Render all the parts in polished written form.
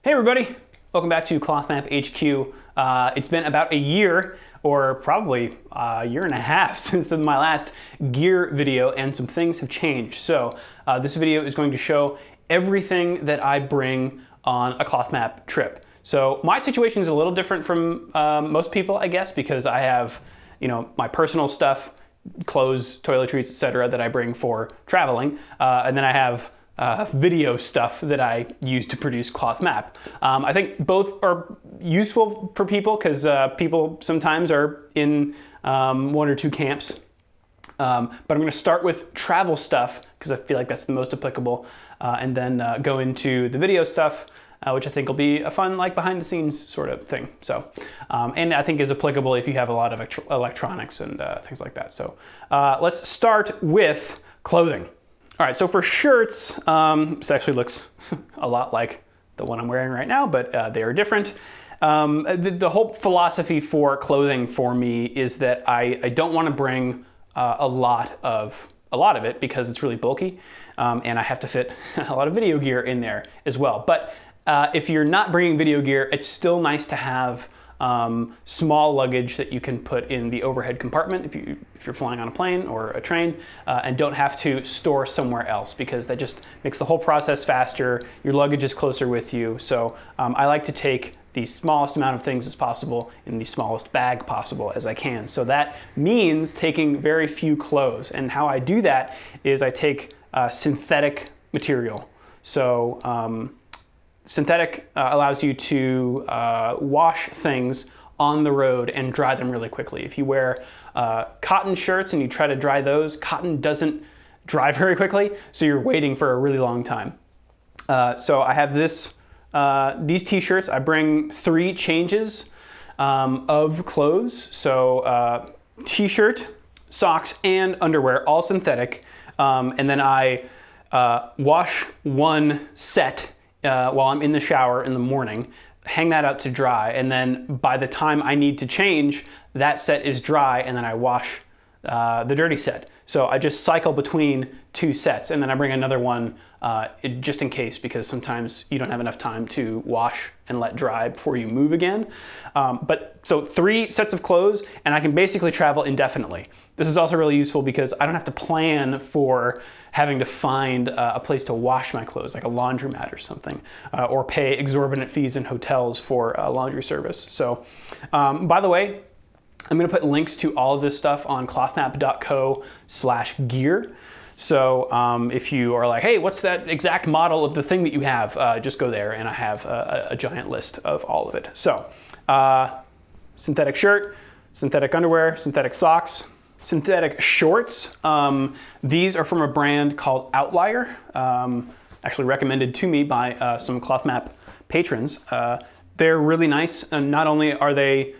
Hey everybody, welcome back to ClothMap HQ. It's been about a year, or probably a year and a half since my last gear video, and some things have changed. So this video is going to show everything that I bring on a ClothMap trip. So my situation is a little different from most people, I guess, because I have, my personal stuff, clothes, toiletries, etc., that I bring for traveling, and then I have video stuff that I use to produce ClothMap. I think both are useful for people because people sometimes are in one or two camps. But I'm going to start with travel stuff because I feel like that's the most applicable, and then go into the video stuff, which I think will be a fun, like, behind the scenes sort of thing. So, and I think is applicable if you have a lot of electronics and things like that. So let's start with clothing. All right, so for shirts, this actually looks a lot like the one I'm wearing right now, but they are different. The whole philosophy for clothing for me is that I don't want to bring a lot of it because it's really bulky, and I have to fit a lot of video gear in there as well. But if you're not bringing video gear, it's still nice to have small luggage that you can put in the overhead compartment if you're flying on a plane or a train, and don't have to store somewhere else, because that just makes the whole process faster. Your luggage is closer with you. So I like to take the smallest amount of things as possible in the smallest bag possible as I can. So that means taking very few clothes. And how I do that is I take synthetic material. So synthetic allows you to wash things on the road and dry them really quickly. If you wear cotton shirts and you try to dry those, cotton doesn't dry very quickly, so you're waiting for a really long time. So I have these t-shirts. I bring 3 changes of clothes. So t-shirt, socks, and underwear, all synthetic. And then I wash one set while I'm in the shower in the morning, hang that out to dry, and then by the time I need to change, that set is dry, and then I wash the dirty set. So I just cycle between 2 sets, and then I bring another one just in case, because sometimes you don't have enough time to wash and let dry before you move again. So 3 sets of clothes, and I can basically travel indefinitely. This is also really useful because I don't have to plan for having to find a place to wash my clothes, like a laundromat or something, or pay exorbitant fees in hotels for laundry service. So, by the way, I'm going to put links to all of this stuff on clothmap.co/gear. So if you are like, hey, what's that exact model of the thing that you have? Just go there, and I have a giant list of all of it. So synthetic shirt, synthetic underwear, synthetic socks, synthetic shorts. These are from a brand called Outlier, actually recommended to me by some ClothMap patrons. They're really nice, and not only are they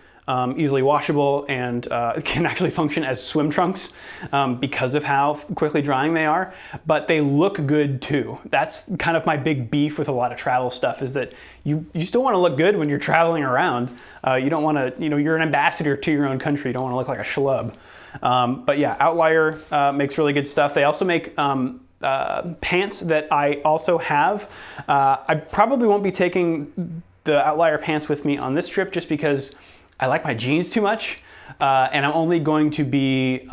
easily washable and can actually function as swim trunks because of how quickly drying they are, but they look good too. That's kind of my big beef with a lot of travel stuff, is that you still want to look good when you're traveling around. You don't want to, you're an ambassador to your own country. You don't want to look like a schlub. But yeah, Outlier makes really good stuff. They also make pants that I also have. I probably won't be taking the Outlier pants with me on this trip just because I like my jeans too much, and I'm only going to be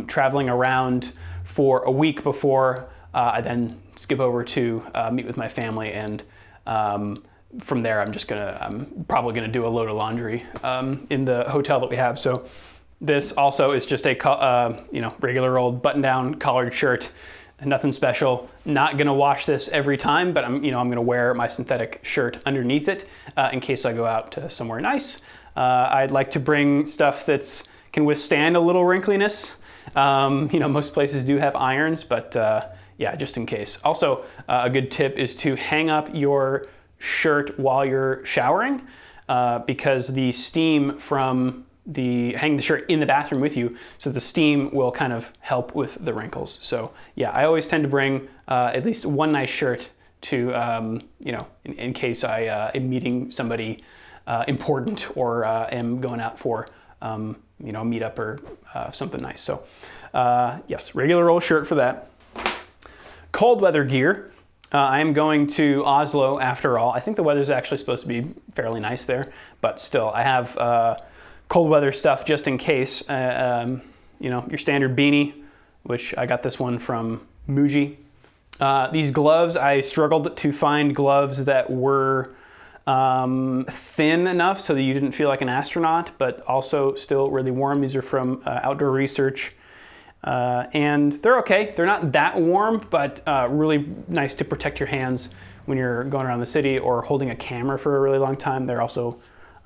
traveling around for a week before I then skip over to meet with my family, and from there I'm probably gonna do a load of laundry in the hotel that we have. So this also is just a regular old button-down collared shirt, nothing special. Not gonna wash this every time, but I'm gonna wear my synthetic shirt underneath it in case I go out to somewhere nice. I'd like to bring stuff that can withstand a little wrinkliness. Most places do have irons, but yeah, just in case. Also, a good tip is to hang up your shirt while you're showering, because the steam from hang the shirt in the bathroom with you, so the steam will kind of help with the wrinkles. So yeah, I always tend to bring at least one nice shirt to, in case I am meeting somebody important, or am going out for a meetup or something nice. So yes, regular old shirt for that. Cold weather gear. I am going to Oslo after all. I think the weather's actually supposed to be fairly nice there, but still, I have cold weather stuff just in case. Your standard beanie, which I got this one from Muji. These gloves, I struggled to find gloves that were thin enough so that you didn't feel like an astronaut, but also still really warm. These are from Outdoor Research. And they're okay. They're not that warm, but really nice to protect your hands when you're going around the city or holding a camera for a really long time. They're also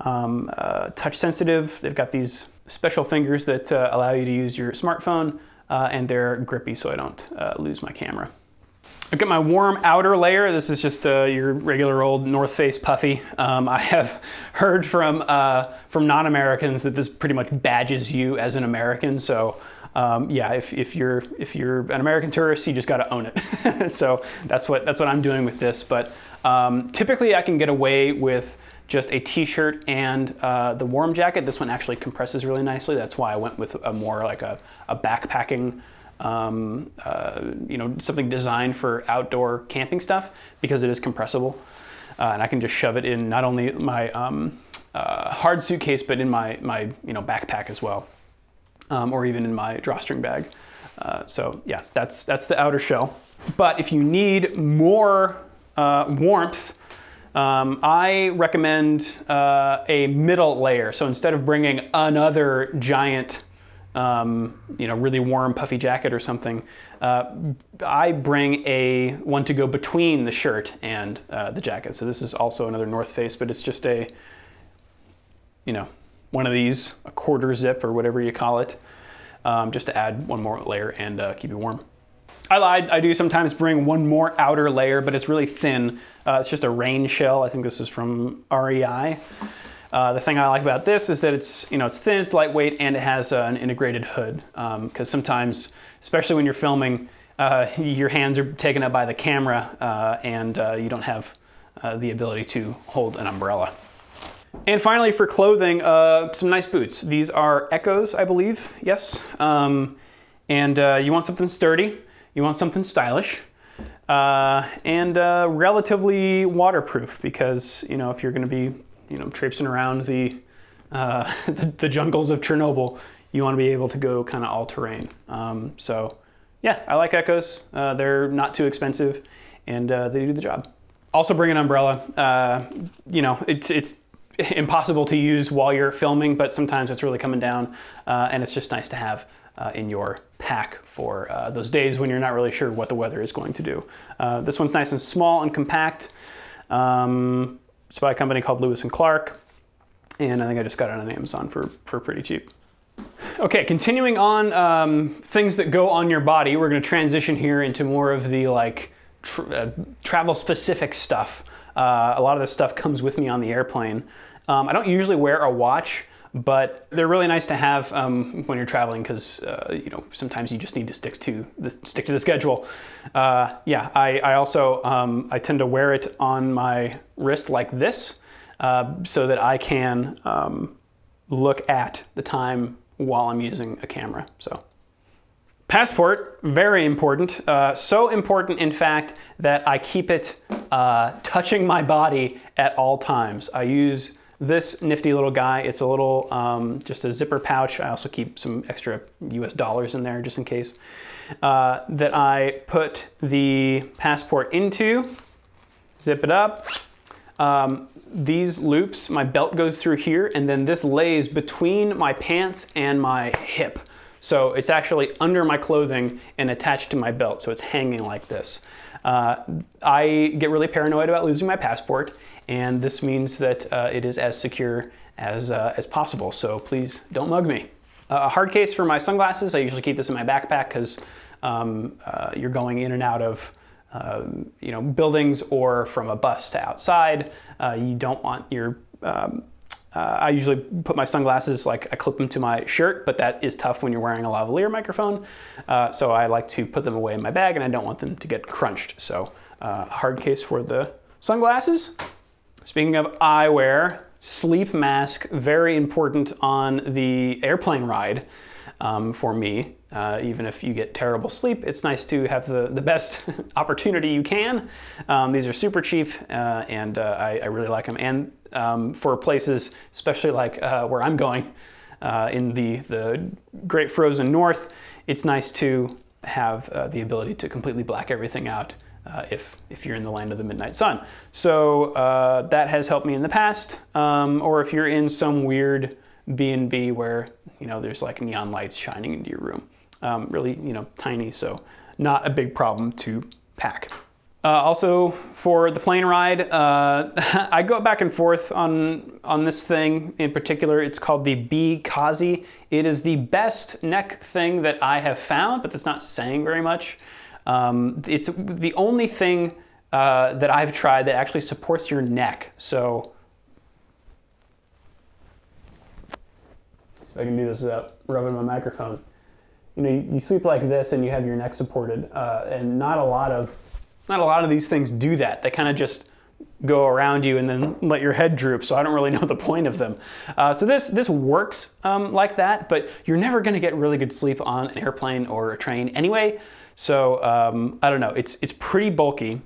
touch sensitive. They've got these special fingers that allow you to use your smartphone, and they're grippy so I don't lose my camera. I've got my warm outer layer. This is just your regular old North Face puffy. I have heard from non-Americans that this pretty much badges you as an American. So if you're an American tourist, you just got to own it. So that's what I'm doing with this. But typically I can get away with just a t-shirt and the warm jacket. This one actually compresses really nicely. That's why I went with a more like a backpacking, something designed for outdoor camping stuff, because it is compressible. And I can just shove it in not only my hard suitcase, but in my backpack as well. Or even in my drawstring bag. So yeah, that's the outer shell. But if you need more warmth, I recommend a middle layer. So instead of bringing another giant, really warm puffy jacket or something, I bring one to go between the shirt and the jacket. So this is also another North Face, but it's just one of these, a quarter zip or whatever you call it, just to add one more layer and keep it warm. I lied, I do sometimes bring one more outer layer, but it's really thin. It's just a rain shell. I think this is from REI. The thing I like about this is that it's thin, it's lightweight, and it has an integrated hood. Because sometimes, especially when you're filming, your hands are taken up by the camera and you don't have the ability to hold an umbrella. And finally, for clothing, some nice boots. These are Echoes, I believe, yes. And you want something sturdy, you want something stylish, and relatively waterproof, because if you're going to be traipsing around the jungles of Chernobyl, you want to be able to go kind of all terrain. So yeah, I like Echoes. They're not too expensive, and they do the job. Also bring an umbrella. It's impossible to use while you're filming, but sometimes it's really coming down, and it's just nice to have in your pack for those days when you're not really sure what the weather is going to do. This one's nice and small and compact. It's by a company called Lewis & Clark, and I think I just got it on Amazon for pretty cheap. Okay, continuing on things that go on your body, we're going to transition here into more of the travel-specific stuff. A lot of this stuff comes with me on the airplane. I don't usually wear a watch, but they're really nice to have when you're traveling, because sometimes you just need to stick to the schedule. I also I tend to wear it on my wrist like this, so that I can look at the time while I'm using a camera. So. Passport, very important. So important, in fact, that I keep it touching my body at all times. I use this nifty little guy. It's a little, just a zipper pouch. I also keep some extra US dollars in there just in case. That I put the passport into, zip it up. These loops, my belt goes through here, and then this lays between my pants and my hip. So it's actually under my clothing and attached to my belt, so it's hanging like this. I get really paranoid about losing my passport, and this means that it is as secure as possible, so please don't mug me. A hard case for my sunglasses. I usually keep this in my backpack because you're going in and out of buildings or from a bus to outside. You don't want your I usually put my sunglasses, I clip them to my shirt, but that is tough when you're wearing a lavalier microphone. So I like to put them away in my bag, and I don't want them to get crunched. So hard case for the sunglasses. Speaking of eyewear, sleep mask, very important on the airplane ride. for me. Even if you get terrible sleep, it's nice to have the best opportunity you can. These are super cheap, and I really like them. And for places, especially like where I'm going, in the great frozen north, it's nice to have the ability to completely black everything out if you're in the land of the midnight sun. So that has helped me in the past. Or if you're in some weird B&B where there's like neon lights shining into your room. Really, tiny, so not a big problem to pack. Also, for the plane ride, I go back and forth on this thing in particular. It's called the Be Kazi. It is the best neck thing that I have found, but that's not saying very much. It's the only thing that I've tried that actually supports your neck. So I can do this without rubbing my microphone. You sleep like this and you have your neck supported, and not a lot of these things do that. They kind of just go around you and then let your head droop, so I don't really know the point of them. So this works like that, but you're never going to get really good sleep on an airplane or a train anyway. So I don't know. It's pretty bulky.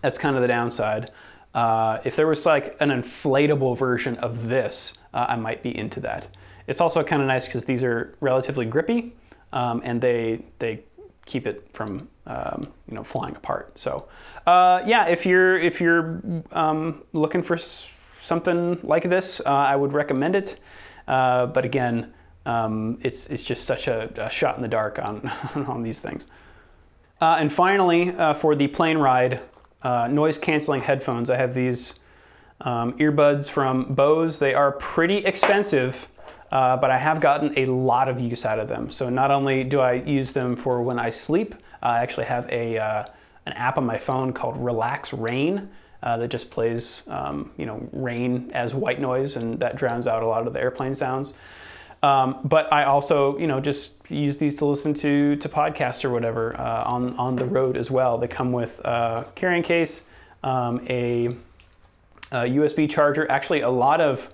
That's kind of the downside. If there was like an inflatable version of this, I might be into that. It's also kind of nice because these are relatively grippy, and they keep it from flying apart. So yeah, if you're looking for something like this, I would recommend it. But again, it's just such a shot in the dark on these things. And finally, for the plane ride, noise canceling headphones. I have these earbuds from Bose. They are pretty expensive. But I have gotten a lot of use out of them. So not only do I use them for when I sleep, I actually have an app on my phone called Relax Rain that just plays rain as white noise, and that drowns out a lot of the airplane sounds. But I also just use these to listen to podcasts or whatever on the road as well. They come with a carrying case, a USB charger. Actually, a lot of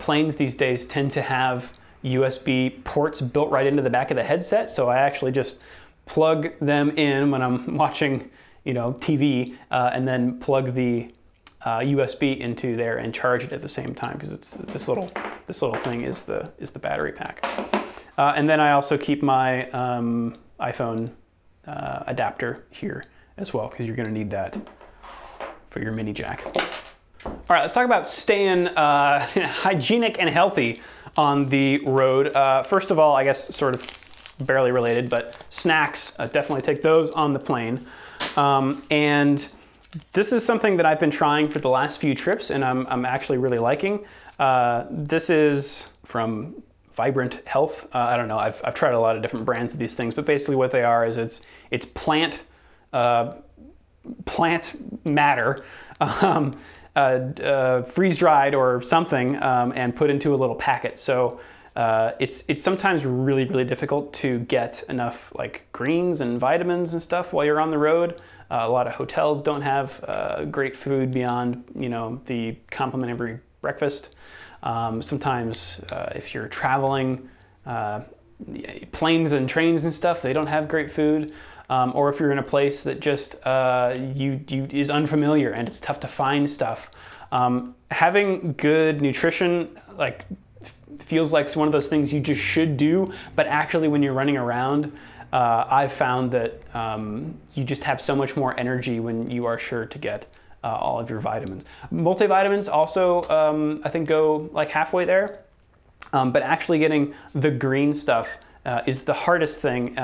planes these days tend to have USB ports built right into the back of the headset, so I actually just plug them in when I'm watching, TV, and then plug the USB into there and charge it at the same time, because it's this little thing is the battery pack. And then I also keep my iPhone adapter here as well, because you're going to need that for your mini jack. All right, let's talk about staying hygienic and healthy on the road. First of all, I guess sort of barely related, but snacks, definitely take those on the plane. And this is something that I've been trying for the last few trips, and I'm actually really liking. This is from Vibrant Health. I don't know, I've tried a lot of different brands of these things, but basically what they are is it's plant matter, freeze-dried or something, and put into a little packet. So it's sometimes really, really difficult to get enough like greens and vitamins and stuff while you're on the road. A lot of hotels don't have great food beyond the complimentary breakfast. Sometimes if you're traveling, planes and trains and stuff, they don't have great food. Or if you're in a place that just is unfamiliar and it's tough to find stuff. Having good nutrition feels like one of those things you just should do, but actually when you're running around, I've found that you just have so much more energy when you are sure to get all of your vitamins. Multivitamins also, I think, go like halfway there, but actually getting the green stuff is the hardest thing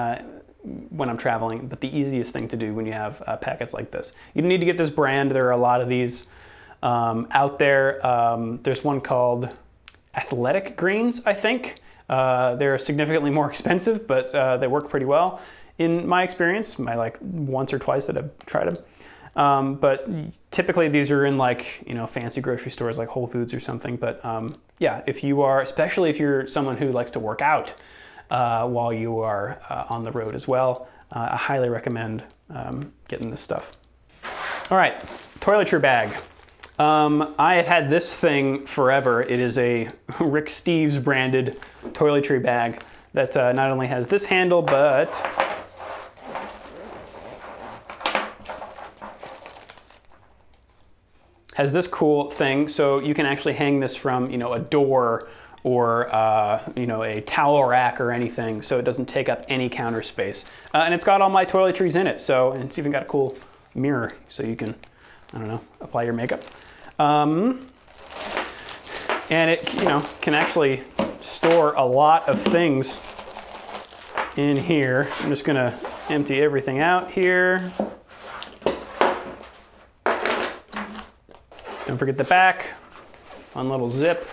when I'm traveling, but the easiest thing to do when you have packets like this. You don't need to get this brand. There are a lot of these out there. There's one called Athletic Greens, I think. They're significantly more expensive, but they work pretty well in my experience, once or twice that I've tried them. But typically these are in fancy grocery stores like Whole Foods or something. But yeah, especially if you're someone who likes to work out while you are on the road as well, I highly recommend getting this stuff. All right, toiletry bag. I have had this thing forever. It is a Rick Steves branded toiletry bag that not only has this handle, but has this cool thing. So you can actually hang this from, a door or, a towel rack or anything. So it doesn't take up any counter space. And it's got all my toiletries in it. And it's even got a cool mirror so you can, apply your makeup. And it, can actually store a lot of things in here. I'm just gonna empty everything out here. Don't forget the back, fun little zip.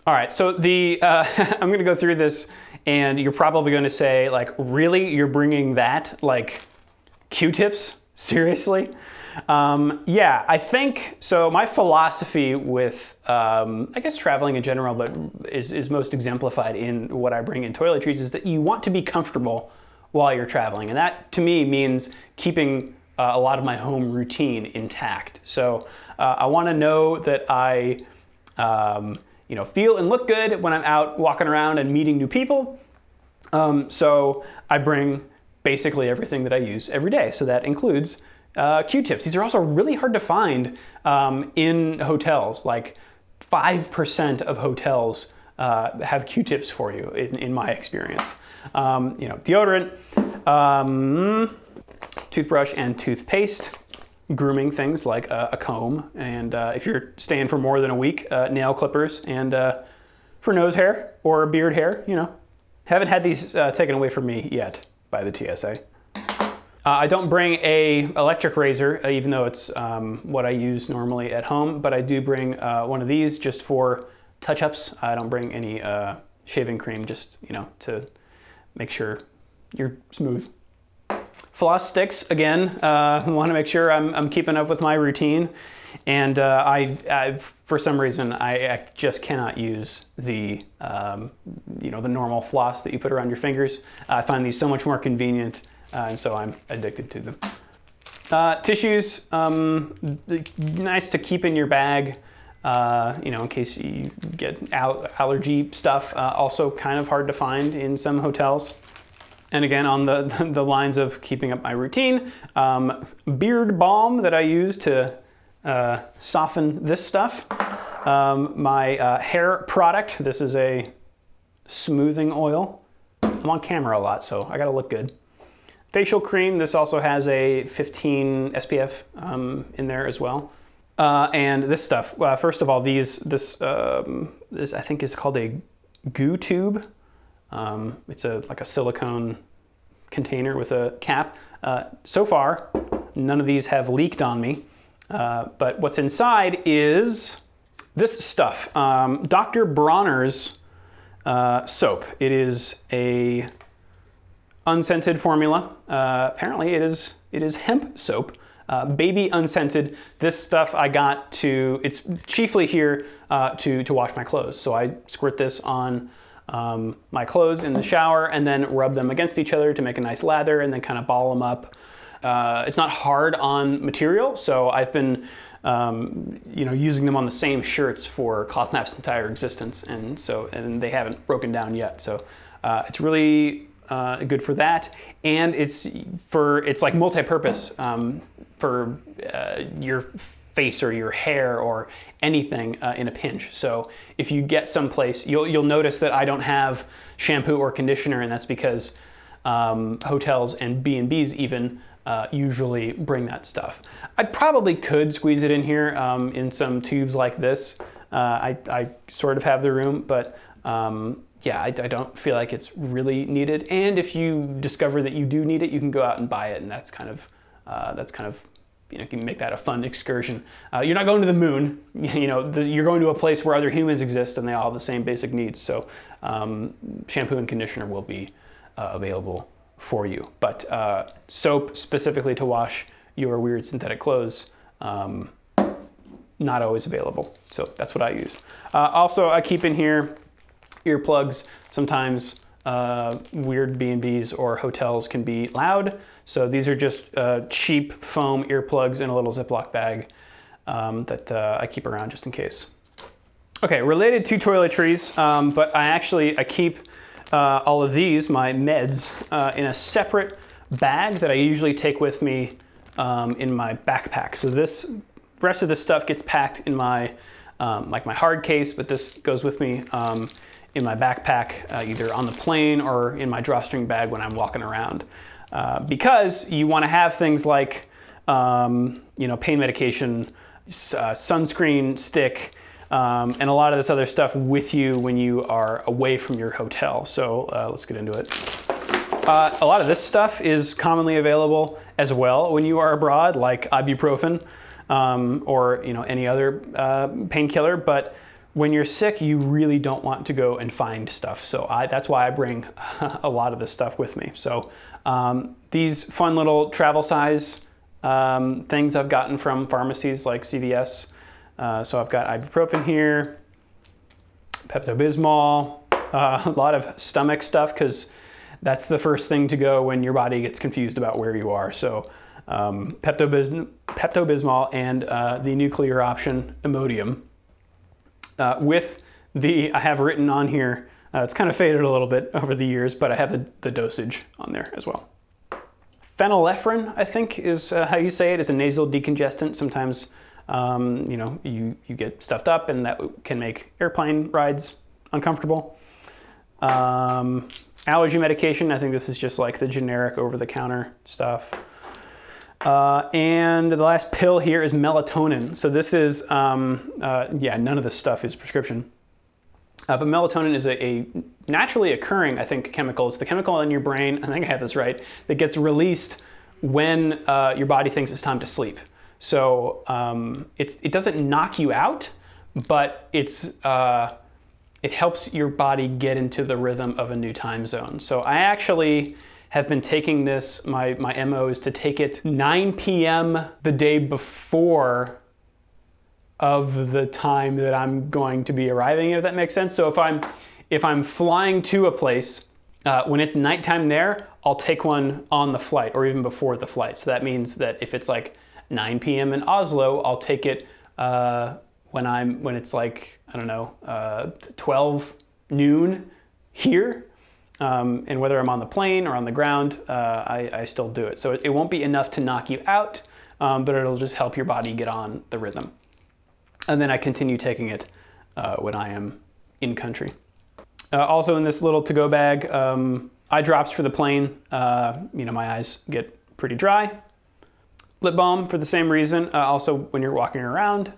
All right, so I'm gonna go through this and you're probably gonna say, like, really, you're bringing that, like, Q-tips? Seriously? Yeah, I think, so my philosophy with, I guess traveling in general, but is most exemplified in what I bring in toiletries, is that you want to be comfortable while you're traveling. And that, to me, means keeping a lot of my home routine intact. So I want to know that I, feel and look good when I'm out walking around and meeting new people. So I bring basically everything that I use every day. So that includes Q-tips. These are also really hard to find in hotels. Like 5% of hotels have Q-tips for you, in my experience. Deodorant, toothbrush and toothpaste, grooming things like a comb, and if you're staying for more than a week, nail clippers, and for nose hair or beard hair, Haven't had these taken away from me yet by the TSA. I don't bring a electric razor, even though it's what I use normally at home, but I do bring one of these just for touch-ups. I don't bring any shaving cream, just, to make sure you're smooth. Floss sticks, again, want to make sure I'm keeping up with my routine. And I've for some reason, I just cannot use the, the normal floss that you put around your fingers. I find these so much more convenient, and so I'm addicted to them. Tissues, nice to keep in your bag, in case you get allergy stuff. Also kind of hard to find in some hotels. And again, on the lines of keeping up my routine, beard balm that I use to soften this stuff. My hair product, this is a smoothing oil. I'm on camera a lot, so I gotta look good. Facial cream, this also has a 15 SPF in there as well. And this stuff, first of all, this I think is called a goo tube. It's like a silicone container with a cap. So far, none of these have leaked on me. But what's inside is this stuff, Dr. Bronner's soap. It is a unscented formula. Apparently it is hemp soap, baby unscented. This stuff I got it's chiefly here to wash my clothes. So I squirt this on my clothes in the shower and then rub them against each other to make a nice lather and then kind of ball them up. It's not hard on material, so I've been using them on the same shirts for ClothMap's entire existence, and they haven't broken down yet. So it's really good for that, and it's like multi-purpose for your face or your hair or anything in a pinch. So if you get someplace, you'll notice that I don't have shampoo or conditioner, and that's because hotels and B&Bs even usually bring that stuff. I probably could squeeze it in here in some tubes like this. I sort of have the room, but yeah, I don't feel like it's really needed. And if you discover that you do need it, you can go out and buy it, and that's kind of you can make that a fun excursion. You're not going to the moon. You're going to a place where other humans exist, and they all have the same basic needs. So shampoo and conditioner will be available for you. But soap specifically to wash your weird synthetic clothes, not always available. So that's what I use. Also, I keep in here earplugs. Sometimes weird B&Bs or hotels can be loud. So these are just cheap foam earplugs in a little Ziploc bag that I keep around just in case. Okay, related to toiletries, but I keep all of these, my meds, in a separate bag that I usually take with me in my backpack. So this rest of this stuff gets packed in my like my hard case, but this goes with me in my backpack, either on the plane or in my drawstring bag when I'm walking around. Because you want to have things like pain medication, sunscreen stick, and a lot of this other stuff with you when you are away from your hotel. So let's get into it. A lot of this stuff is commonly available as well when you are abroad, like ibuprofen or any other painkiller. But when you're sick, you really don't want to go and find stuff. So that's why I bring a lot of this stuff with me. So these fun little travel size things I've gotten from pharmacies like CVS. So I've got ibuprofen here, Pepto-Bismol, a lot of stomach stuff because that's the first thing to go when your body gets confused about where you are. So Pepto-Bismol and the nuclear option Imodium. With I have written on here, it's kind of faded a little bit over the years, but I have the dosage on there as well. Phenylephrine, I think is how you say it, is a nasal decongestant. Sometimes you get stuffed up and that can make airplane rides uncomfortable. Allergy medication, I think this is just like the generic over-the-counter stuff. And the last pill here is melatonin. So this is, none of this stuff is prescription. But melatonin is a naturally occurring, I think, chemical. It's the chemical in your brain, I think I have this right, that gets released when your body thinks it's time to sleep. So it doesn't knock you out, but it helps your body get into the rhythm of a new time zone. So I actually have been taking this, my MO is to take it 9 p.m. the day before of the time that I'm going to be arriving, if that makes sense. So if I'm flying to a place, when it's nighttime there, I'll take one on the flight or even before the flight. So that means that if it's like 9 p.m. in Oslo, I'll take it when it's like, 12 noon here. And whether I'm on the plane or on the ground, I still do it. So it won't be enough to knock you out, but it'll just help your body get on the rhythm. And then I continue taking it when I am in country. Also in this little to-go bag, eye drops for the plane. My eyes get pretty dry. Lip balm for the same reason. Also when you're walking around,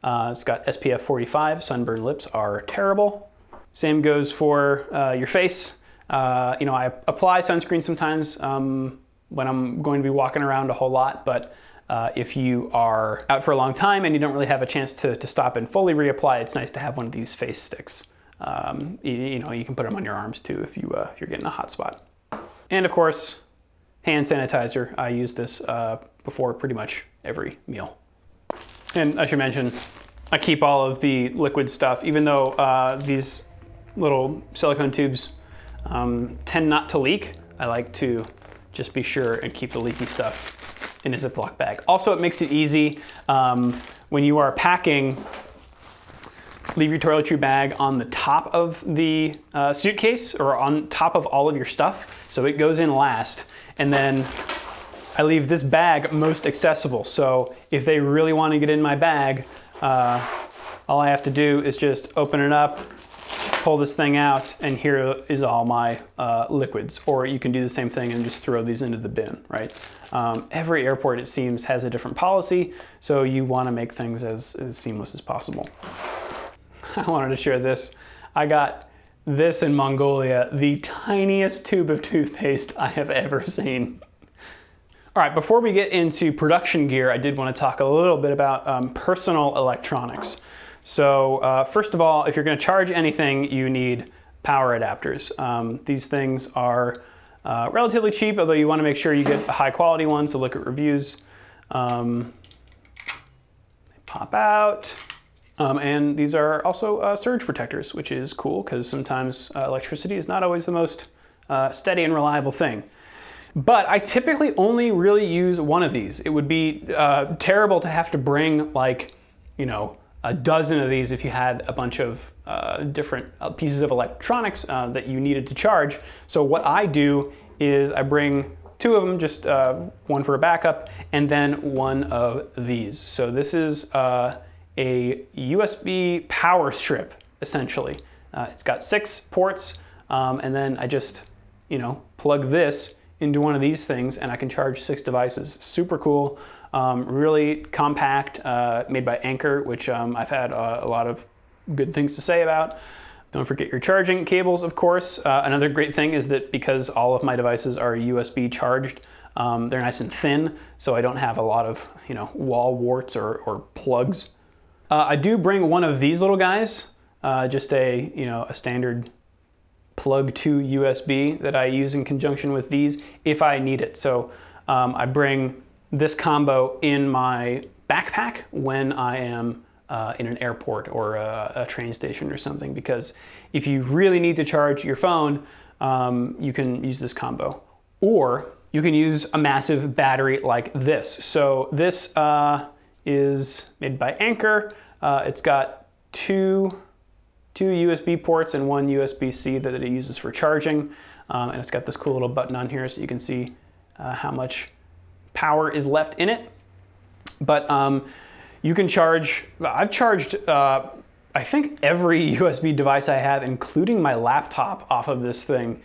it's got SPF 45. Sunburned lips are terrible. Same goes for your face. I apply sunscreen sometimes when I'm going to be walking around a whole lot, but if you are out for a long time and you don't really have a chance to stop and fully reapply, it's nice to have one of these face sticks. You can put them on your arms too if you're getting a hot spot. And of course, hand sanitizer. I use this before pretty much every meal. And I should mention, I keep all of the liquid stuff, even though these little silicone tubes tend not to leak. I like to just be sure and keep the leaky stuff in a Ziploc bag. Also, it makes it easy when you are packing, leave your toiletry bag on the top of the suitcase or on top of all of your stuff. So it goes in last. And then I leave this bag most accessible. So if they really want to get in my bag, all I have to do is just open it up, pull this thing out, and here is all my liquids. Or you can do the same thing and just throw these into the bin, right? Every airport, it seems, has a different policy, so you want to make things as seamless as possible. I wanted to share this. I got this in Mongolia, the tiniest tube of toothpaste I have ever seen. All right, before we get into production gear, I did want to talk a little bit about personal electronics. So first of all, if you're going to charge anything, you need power adapters. These things are relatively cheap, although you want to make sure you get a high quality one, so look at reviews. They pop out. And these are also surge protectors, which is cool because sometimes electricity is not always the most steady and reliable thing. But I typically only really use one of these. It would be terrible to have to bring like, you know, a dozen of these if you had a bunch of different pieces of electronics that you needed to charge. So what I do is I bring two of them, just one for a backup, and then one of these. So this is a USB power strip, essentially. It's got 6 ports, and then I just, you know, plug this into one of these things and I can charge 6 devices. Super cool. Really compact, made by Anker, which I've had a lot of good things to say about. Don't forget your charging cables, of course. Another great thing is that because all of my devices are USB charged, they're nice and thin, so I don't have a lot of, you know, wall warts or plugs. I do bring one of these little guys, just a, you know, a standard plug to USB that I use in conjunction with these if I need it. So I bring this combo in my backpack when I am in an airport or a train station or something, because if you really need to charge your phone, you can use this combo. Or you can use a massive battery like this. So this is made by Anker. It's got two USB ports and one USB-C that it uses for charging. And it's got this cool little button on here so you can see how much power is left in it. But you can charge, I've charged I think every USB device I have, including my laptop, off of this thing.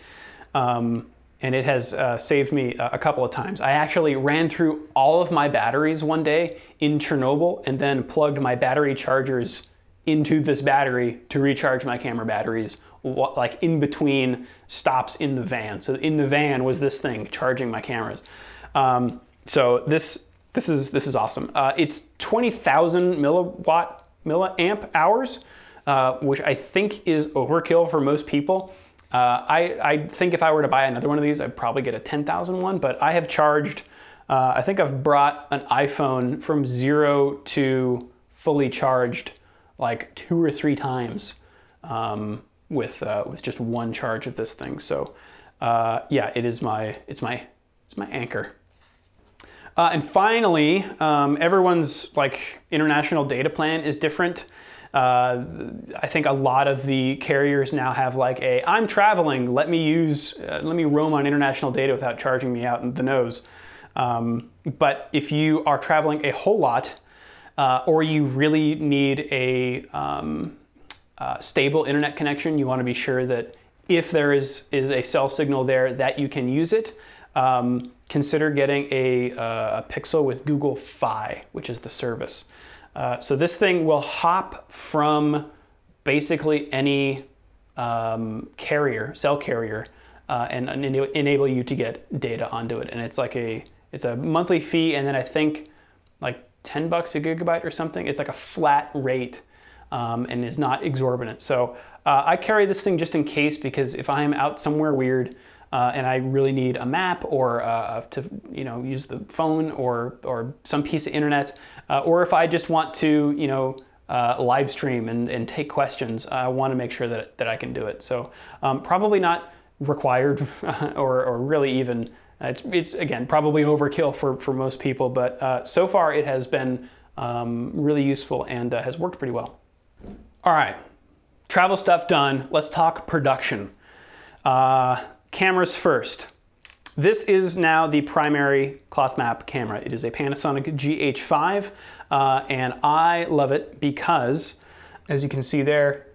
And it has saved me a couple of times. I actually ran through all of my batteries one day in Chernobyl and then plugged my battery chargers into this battery to recharge my camera batteries, like in between stops in the van. So in the van was this thing charging my cameras. So this is awesome. It's 20,000 milliamp hours, which I think is overkill for most people. I think if I were to buy another one of these, I'd probably get a 10,000 one, but I have charged, I think I've brought an iPhone from 0 to fully charged like 2 or 3 times with just one charge of this thing. So yeah, it's my Anker. And finally, everyone's like international data plan is different. I think a lot of the carriers now have like I'm traveling, let me roam on international data without charging me out in the nose. But if you are traveling a whole lot, or you really need a stable internet connection, you want to be sure that if there is a cell signal there that you can use it. Consider getting a Pixel with Google Fi, which is the service. So this thing will hop from basically any cell carrier, and enable you to get data onto it. And it's a monthly fee, and then I think like $10 a gigabyte or something. It's like a flat rate, and is not exorbitant. So I carry this thing just in case, because if I am out somewhere weird, and I really need a map or to use the phone or some piece of internet, or if I just want to live stream and take questions, I want to make sure that I can do it. So probably not required or really even, it's again probably overkill for most people, but so far it has been really useful and has worked pretty well. All right, travel stuff done. Let's talk production. Cameras first. This is now the primary ClothMap camera. It is a Panasonic GH5, and I love it because, as you can see there,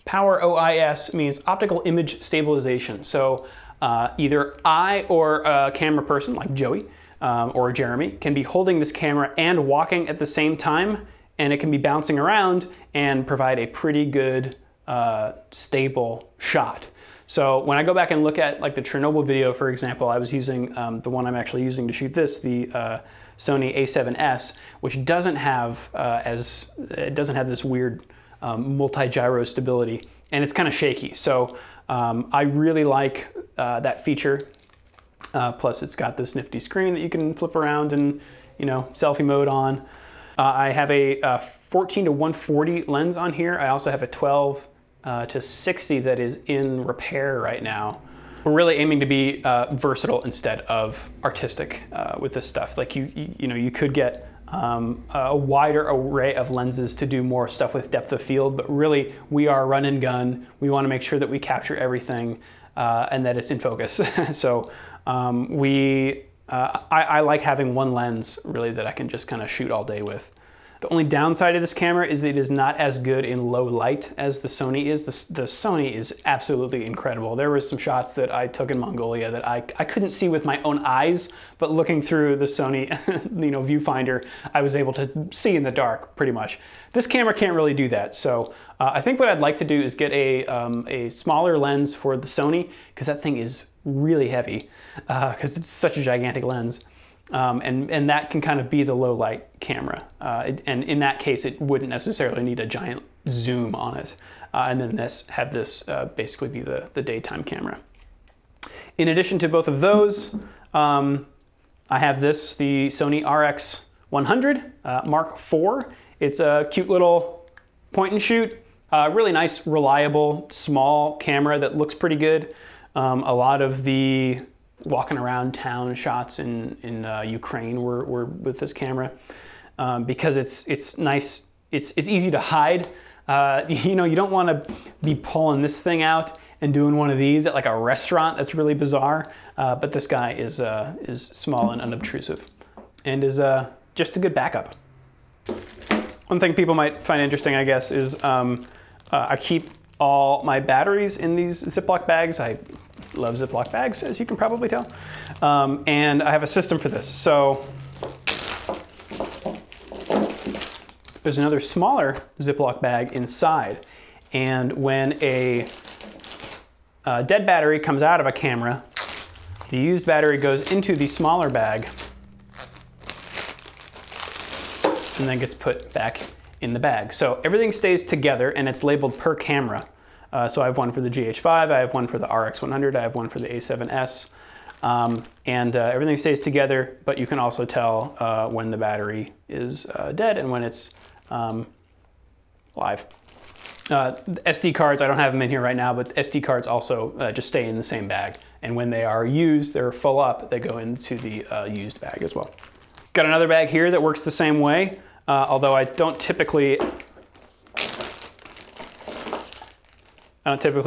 Power OIS means optical image stabilization. So either I or a camera person like Joey or Jeremy can be holding this camera and walking at the same time, and it can be bouncing around and provide a pretty good stable shot. So when I go back and look at like the Chernobyl video, for example, I was using the one I'm actually using to shoot this, the Sony A7S, which doesn't have this weird multi-gyro stability, and it's kind of shaky. So I really like that feature. Plus, it's got this nifty screen that you can flip around and selfie mode on. I have a 14 to 140 lens on here. I also have a 12 to 60 that is in repair right now. we're really aiming to be versatile instead of artistic with this stuff. Like you could get a wider array of lenses to do more stuff with depth of field, but really we are run and gun. We want to make sure that we capture everything and that it's in focus. So I like having one lens really that I can just kind of shoot all day with. The only downside of this camera is it is not as good in low light as the Sony is. The Sony is absolutely incredible. There were some shots that I took in Mongolia that I couldn't see with my own eyes, but looking through the Sony viewfinder, I was able to see in the dark pretty much. This camera can't really do that. So I think what I'd like to do is get a smaller lens for the Sony, because that thing is really heavy, because it's such a gigantic lens. And that can kind of be the low light camera. And in that case, it wouldn't necessarily need a giant zoom on it. And then have this basically be the daytime camera. In addition to both of those, I have the Sony RX100 Mark IV. It's a cute little point and shoot, really nice, reliable, small camera that looks pretty good. A lot of the walking around town shots in Ukraine were with this camera because it's nice. It's easy to hide. You don't want to be pulling this thing out and doing one of these at like a restaurant. That's really bizarre. But this guy is small and unobtrusive, and is just a good backup. One thing people might find interesting, I guess, is I keep all my batteries in these Ziploc bags. I love Ziploc bags, as you can probably tell. And I have a system for this. So there's another smaller Ziploc bag inside. And when a dead battery comes out of a camera, the used battery goes into the smaller bag and then gets put back in the bag. So everything stays together and it's labeled per camera. So I have one for the GH5, I have one for the RX100, I have one for the A7S, and everything stays together, but you can also tell when the battery is dead and when it's live. SD cards, I don't have them in here right now, but SD cards also just stay in the same bag, and when they are used, they're full up, they go into the used bag as well. Got another bag here that works the same way, although I don't typically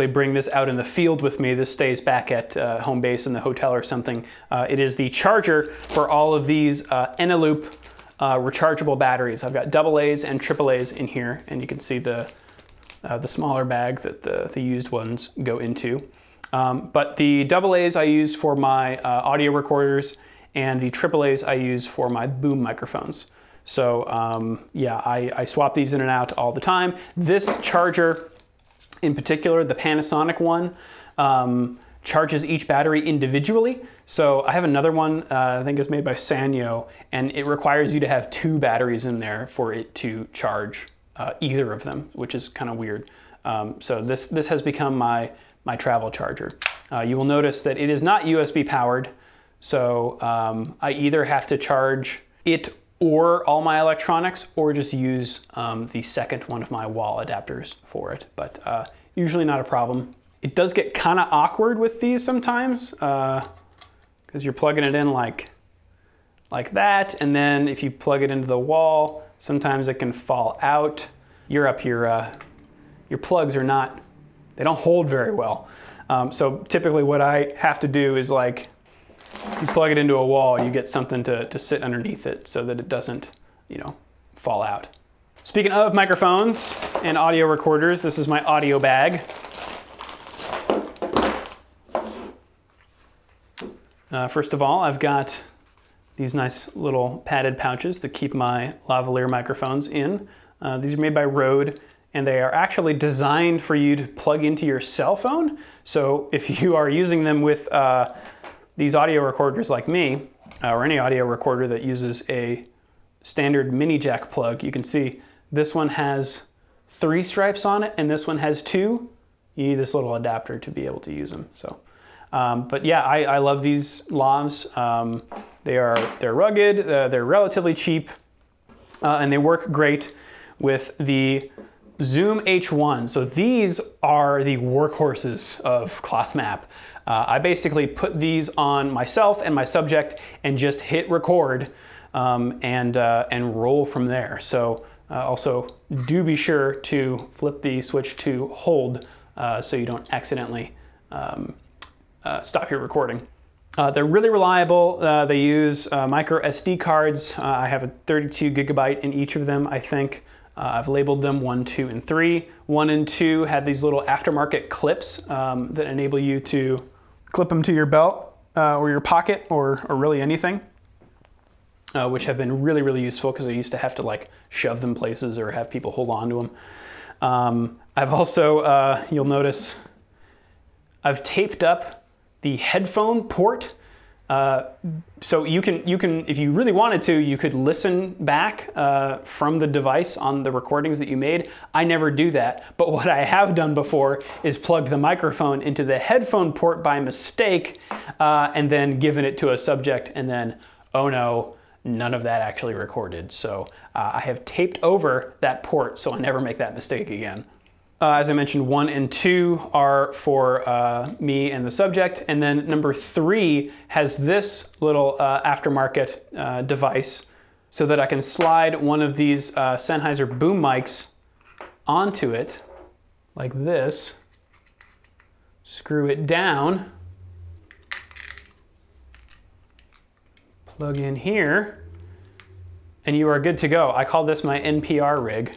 bring this out in the field with me. This stays back at home base in the hotel or something. It is the charger for all of these Eneloop rechargeable batteries. I've got AA's and AAA's in here, and you can see the smaller bag that the used ones go into. But the AA's I use for my audio recorders, and the AAA's I use for my boom microphones. So yeah, I swap these in and out all the time. This charger, in particular, the Panasonic one, charges each battery individually. So I have another one, I think it's made by Sanyo, and it requires you to have 2 batteries in there for it to charge either of them, which is kind of weird. So this has become my travel charger. You will notice that it is not USB powered, so I either have to charge it or all my electronics, or just use the second one of my wall adapters for it, but usually not a problem. It does get kind of awkward with these sometimes, because you're plugging it in like that, and then if you plug it into the wall, sometimes it can fall out. Your plugs are not, they don't hold very well. So typically what I have to do is, like, you plug it into a wall, you get something to sit underneath it so that it doesn't, fall out. Speaking of microphones and audio recorders, this is my audio bag. First of all, I've got these nice little padded pouches that keep my lavalier microphones in. These are made by Rode, and they are actually designed for you to plug into your cell phone. So if you are using them with these audio recorders like me, or any audio recorder that uses a standard mini jack plug, you can see this one has 3 stripes on it and this one has 2. You need this little adapter to be able to use them. So, but yeah, I love these lavs. They're rugged, they're relatively cheap, and they work great with the Zoom H1. So these are the workhorses of Cloth Map. I basically put these on myself and my subject and just hit record and roll from there. So also do be sure to flip the switch to hold so you don't accidentally stop your recording. They're really reliable. They use micro SD cards. I have a 32 gigabyte in each of them, I think. I've labeled them 1, 2, and 3. 1 and 2 have these little aftermarket clips that enable you to clip them to your belt or your pocket or really anything, which have been really, really useful because I used to have to like shove them places or have people hold on to them. I've also, you'll notice, I've taped up the headphone port. So you can, if you really wanted to, you could listen back from the device on the recordings that you made. I never do that, but what I have done before is plug the microphone into the headphone port by mistake and then given it to a subject, and then, oh no, none of that actually recorded. So I have taped over that port so I never make that mistake again. As I mentioned, 1 and 2 are for me and the subject, and then number 3 has this little aftermarket device so that I can slide one of these Sennheiser boom mics onto it like this, screw it down, plug in here, and you are good to go. I call this my NPR rig.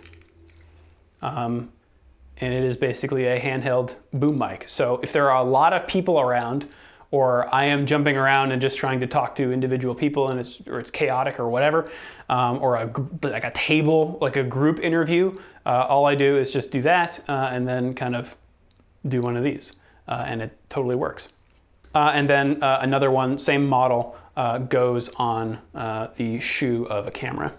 And it is basically a handheld boom mic. So if there are a lot of people around, or I am jumping around and just trying to talk to individual people and it's chaotic or whatever, or like a table, like a group interview, all I do is just do that and then kind of do one of these, and it totally works. And then another one, same model, goes on the shoe of a camera.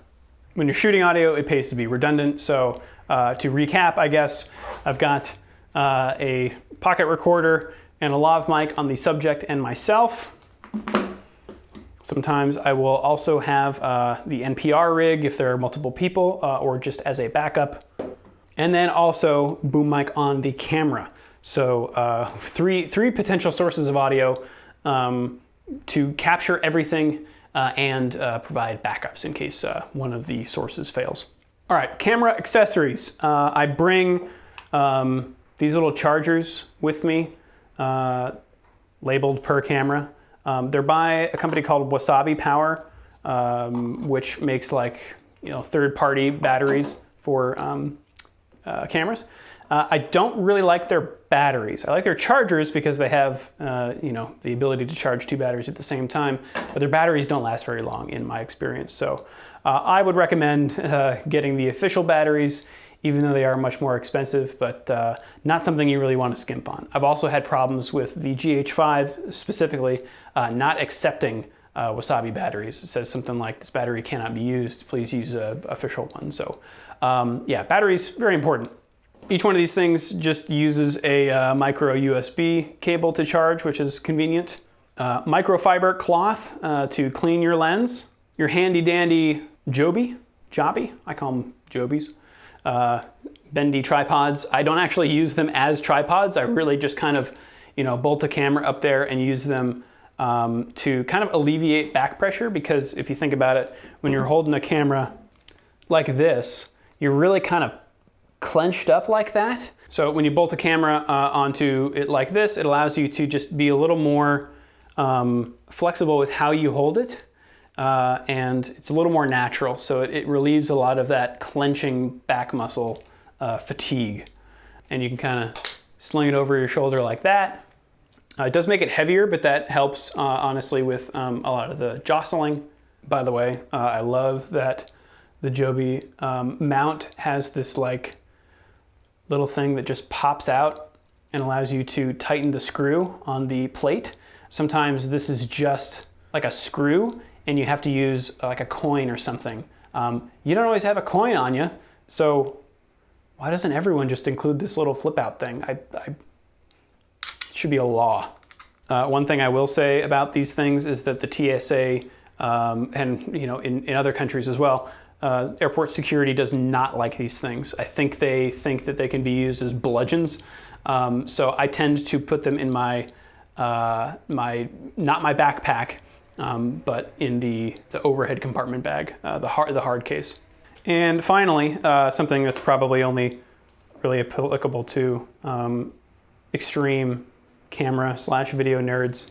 When you're shooting audio, it pays to be redundant. So to recap, I guess, I've got a pocket recorder and a lav mic on the subject and myself. Sometimes I will also have the NPR rig if there are multiple people, or just as a backup. And then also boom mic on the camera. So three potential sources of audio to capture everything and provide backups in case one of the sources fails. All right, camera accessories. I bring these little chargers with me, labeled per camera. They're by a company called Wasabi Power, which makes third-party batteries for cameras. I don't really like their batteries. I like their chargers because they have the ability to charge 2 batteries at the same time, but their batteries don't last very long in my experience. So I would recommend getting the official batteries, even though they are much more expensive, but not something you really want to skimp on. I've also had problems with the GH5 specifically not accepting Wasabi batteries. It says something like, this battery cannot be used, please use an official one. So yeah, batteries, very important. Each one of these things just uses a micro USB cable to charge, which is convenient. Microfiber cloth to clean your lens. Your handy dandy jobby, I call them jobies. Bendy tripods. I don't actually use them as tripods. I really just kind of, bolt a camera up there and use them to kind of alleviate back pressure, because if you think about it, when you're holding a camera like this, you're really kind of clenched up like that. So when you bolt a camera onto it like this, it allows you to just be a little more flexible with how you hold it. And it's a little more natural, so it relieves a lot of that clenching back muscle fatigue. And you can kind of sling it over your shoulder like that. It does make it heavier, but that helps honestly with a lot of the jostling. By the way, I love that the Joby mount has this little thing that just pops out and allows you to tighten the screw on the plate. Sometimes this is just like a screw and you have to use like a coin or something. You don't always have a coin on you, so why doesn't everyone just include this little flip out thing? It should be a law. One thing I will say about these things is that the TSA, and in other countries as well, airport security does not like these things. I think they think that they can be used as bludgeons. So I tend to put them in my not my backpack, but in the overhead compartment bag, the hard case. And finally, something that's probably only really applicable to extreme camera / video nerds,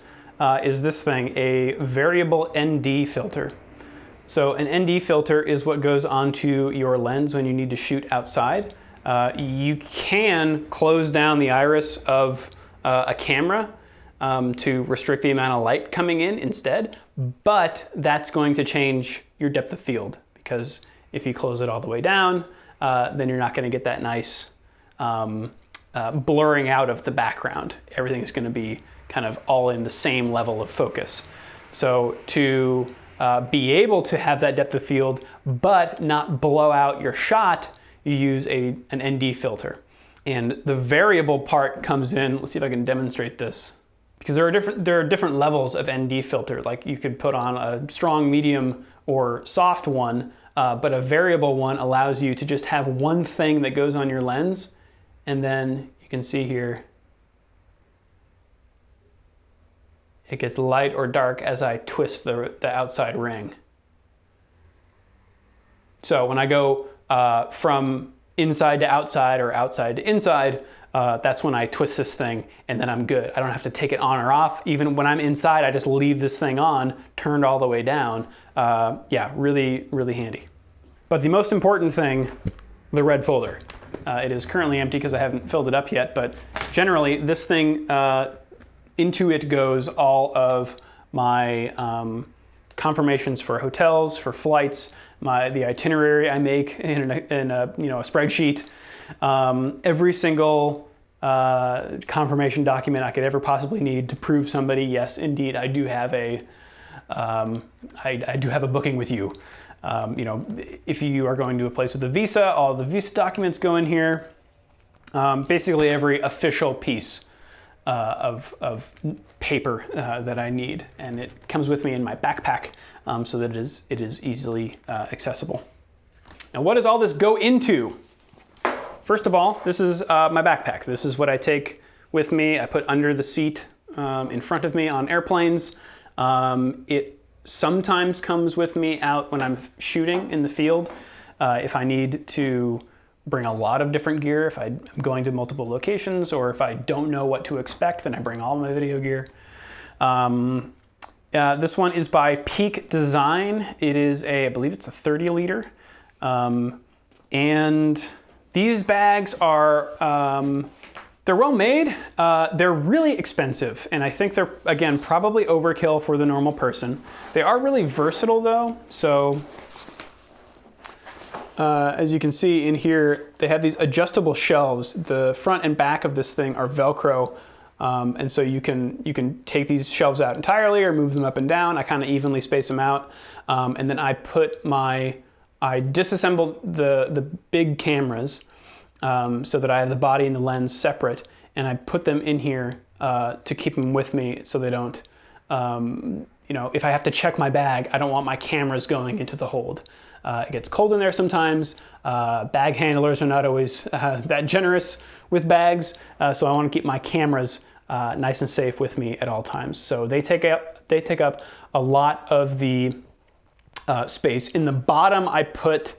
is this thing, a variable ND filter. So an ND filter is what goes onto your lens when you need to shoot outside. You can close down the iris of a camera to restrict the amount of light coming in instead, but that's going to change your depth of field, because if you close it all the way down, then you're not going to get that nice blurring out of the background. Everything is going to be kind of all in the same level of focus. So to be able to have that depth of field but not blow out your shot, you use an ND filter. And the variable part comes in. Let's see if I can demonstrate this, because there are different levels of ND filter. Like you could put on a strong, medium, or soft one, but a variable one allows you to just have one thing that goes on your lens, and then you can see here it gets light or dark as I twist the outside ring. So when I go from inside to outside or outside to inside, that's when I twist this thing, and then I'm good. I don't have to take it on or off. Even when I'm inside, I just leave this thing on, turned all the way down. Yeah, really, really handy. But the most important thing, the red folder. It is currently empty because I haven't filled it up yet, but generally this thing, into it goes all of my confirmations for hotels, for flights, the itinerary I make in a spreadsheet, every single confirmation document I could ever possibly need to prove somebody, yes, indeed, I do have I do have a booking with you. If you are going to a place with a visa, all the visa documents go in here. Basically every official piece of paper that I need, and it comes with me in my backpack, so that it is easily accessible. Now, what does all this go into? First of all, this is my backpack. This is what I take with me. I put under the seat in front of me on airplanes. It sometimes comes with me out when I'm shooting in the field. If I need to bring a lot of different gear, if I'm going to multiple locations, or if I don't know what to expect, then I bring all my video gear. This one is by Peak Design. It is I believe it's a 30 liter. And these bags are, they're well made. They're really expensive, and I think they're, again, probably overkill for the normal person. They are really versatile though. So as you can see in here, they have these adjustable shelves. The front and back of this thing are Velcro. And so you can take these shelves out entirely or move them up and down. I kind of evenly space them out. And then I disassembled the big cameras so that I have the body and the lens separate, and I put them in here to keep them with me so they don't, if I have to check my bag, I don't want my cameras going into the hold. It gets cold in there sometimes. Bag handlers are not always that generous with bags, so I want to keep my cameras nice and safe with me at all times. So they take up a lot of the space. In the bottom, I put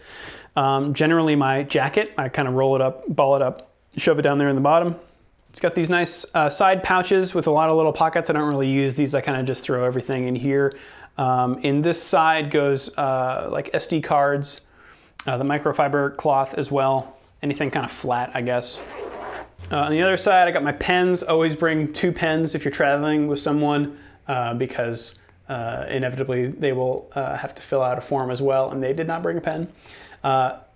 generally my jacket. I kind of roll it up, ball it up, shove it down there in the bottom. It's got these nice side pouches with a lot of little pockets. I don't really use these. I kind of just throw everything in here. In this side goes like SD cards, the microfiber cloth as well, anything kind of flat, I guess. On the other side, I got my pens. Always bring 2 pens if you're traveling with someone, because inevitably they will have to fill out a form as well, and they did not bring a pen.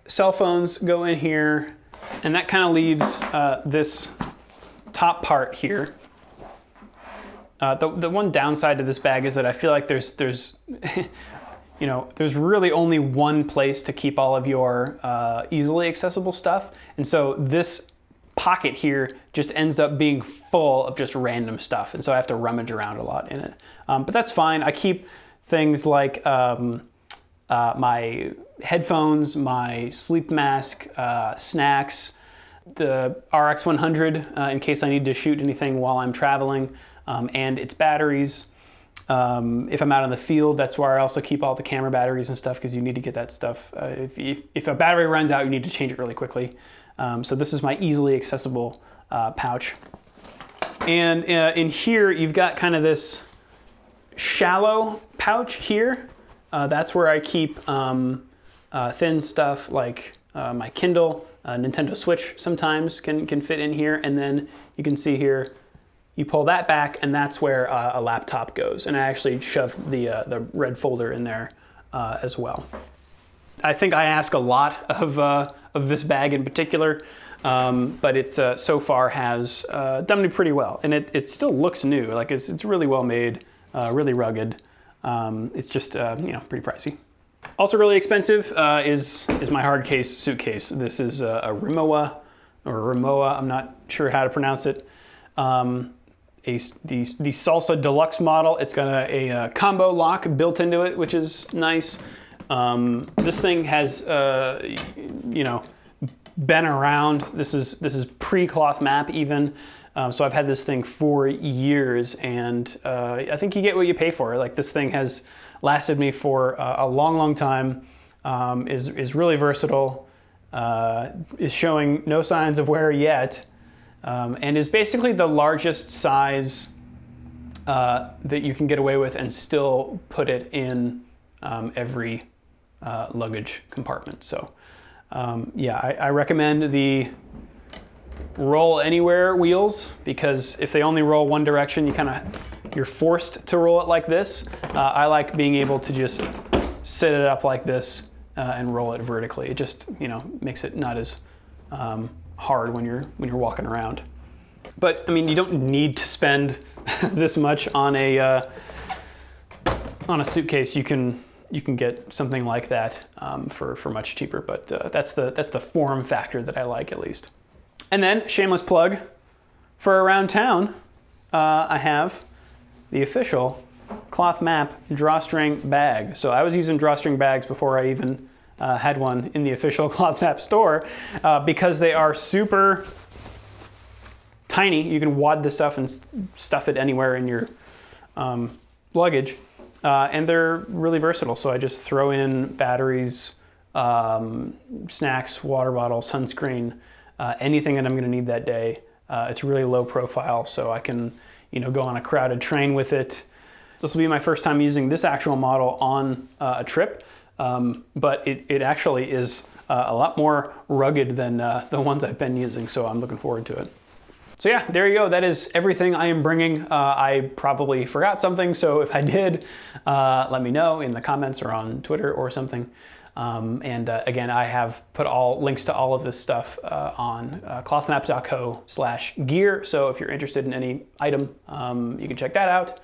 Cell phones go in here, and that kind of leaves this top part here. The one downside to this bag is that I feel like there's there's really only one place to keep all of your easily accessible stuff, and so this pocket here just ends up being full of just random stuff, and so I have to rummage around a lot in it. But that's fine. I keep things like my headphones, my sleep mask, snacks, the RX100 in case I need to shoot anything while I'm traveling. and its batteries. If I'm out in the field, that's where I also keep all the camera batteries and stuff, because you need to get that stuff. If a battery runs out, you need to change it really quickly. So this is my easily accessible pouch. And in here, you've got kind of this shallow pouch here. That's where I keep thin stuff like my Kindle, Nintendo Switch sometimes can fit in here. And then you can see here, you pull that back, and that's where a laptop goes. And I actually shove the red folder in there as well. I think I ask a lot of this bag in particular, but it so far has done me pretty well. And it still looks new. Like it's really well made, really rugged. It's just pretty pricey. Also really expensive is my hard case suitcase. This is a Rimowa, I'm not sure how to pronounce it. The Salsa Deluxe model. It's got a combo lock built into it, which is nice. This thing has been around. This is pre-cloth map even. So I've had this thing for years, and I think you get what you pay for. Like, this thing has lasted me for a long time. Is really versatile. Is showing no signs of wear yet. And is basically the largest size that you can get away with and still put it in every luggage compartment. So I recommend the roll anywhere wheels, because if they only roll one direction, you're forced to roll it like this. I like being able to just set it up like this and roll it vertically. It just makes it not as hard when you're walking around. But I mean, you don't need to spend this much on a suitcase. You can get something like that for much cheaper. But that's the form factor that I like, at least. And then, shameless plug, for around town, I have the official Cloth Map drawstring bag. So I was using drawstring bags before I even had one in the official Cloth Map store, because they are super tiny. You can wad this stuff and stuff it anywhere in your luggage, and they're really versatile. So I just throw in batteries, snacks, water bottle, sunscreen, anything that I'm going to need that day. It's really low profile, so I can go on a crowded train with it. This will be my first time using this actual model on a trip. But it actually is a lot more rugged than the ones I've been using, so I'm looking forward to it. So yeah, there you go. That is everything I am bringing. I probably forgot something, so if I did, let me know in the comments or on Twitter or something. Again, I have put links to all of this stuff on clothmap.co/gear, so if you're interested in any item, you can check that out.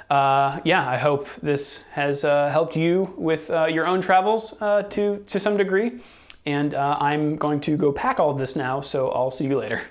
I hope this has helped you with your own travels to some degree. And I'm going to go pack all of this now, so I'll see you later.